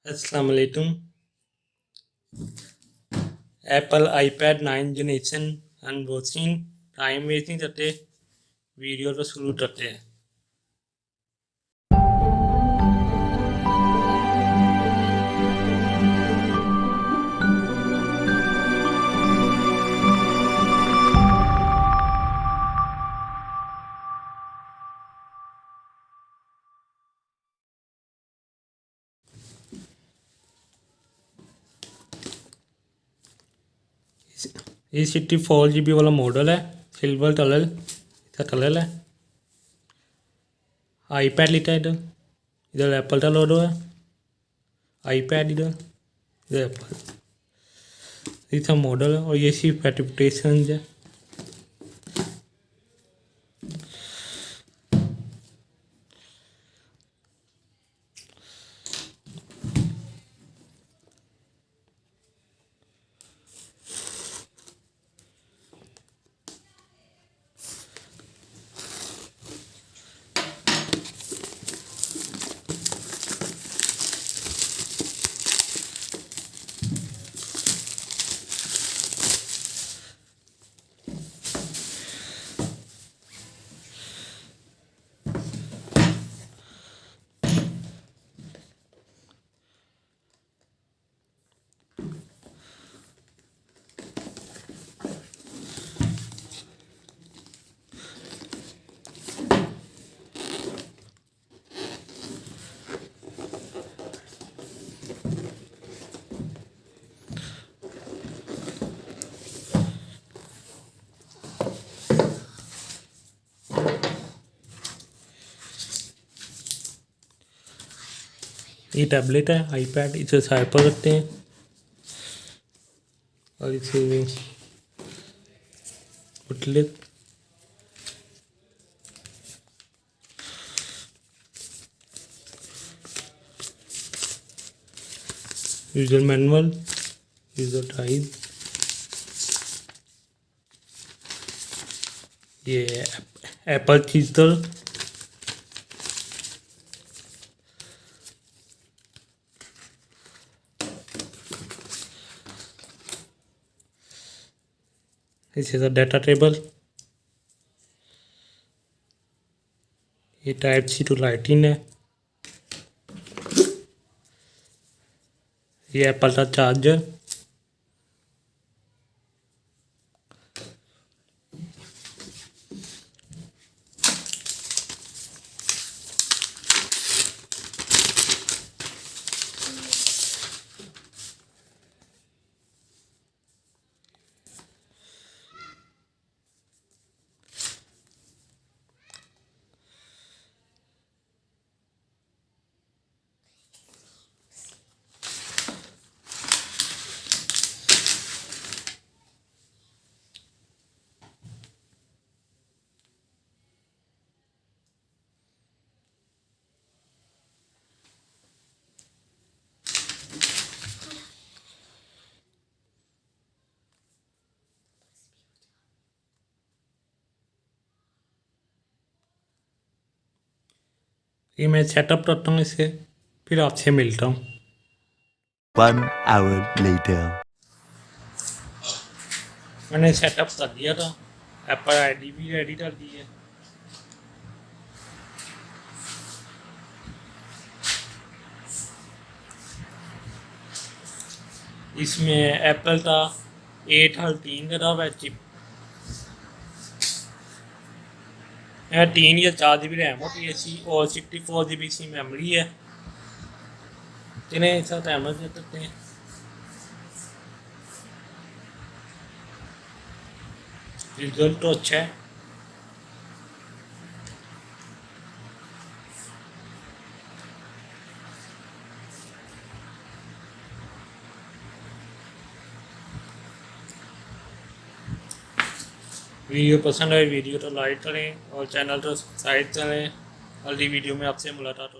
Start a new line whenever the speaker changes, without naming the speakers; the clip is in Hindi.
अस्सलाम वालेकुम। Apple iPad 9 generation unboxing time waste नहीं करते, वीडियो तो शुरू करते हैं। ये 64 GB वाला मॉडल है, सिल्वर कलर इसका कलर है। आईपैड लिखा है इधर, इधर एप्पल का लोगो है। आईपैड इधर एप्पल, इसका मॉडल है और ये सर्टिफिकेशन है। ये टैबलेट है आईपैड, इसे साइड पर रखते हैं और इसे outlet user manual, user guide, ये Apple crystal, this is a data table, ये टाइप सी टू लाइटिंग है, ये एप्पल का चार्जर, ये मैं सेटअप करता हूँ इसे, फिर आपसे मिलता हूँ।
1 hour later.
मैंने सेटअप कर दिया था, एप्पल आईडी भी रेडी कर दी है। इसमें एप्पल का 813 का था चिप, 3 या 4 GB रैम होती है इसकी और 64 GB इसकी मेमोरी है, जिन्हें साथ अहमद दे सकते हैं। रिजल्ट तो अच्छा है। वीडियो पसंद आए वीडियो तो लाइक करें और चैनल तो सब्सक्राइब करें। अगली वीडियो में आपसे मुलाकात।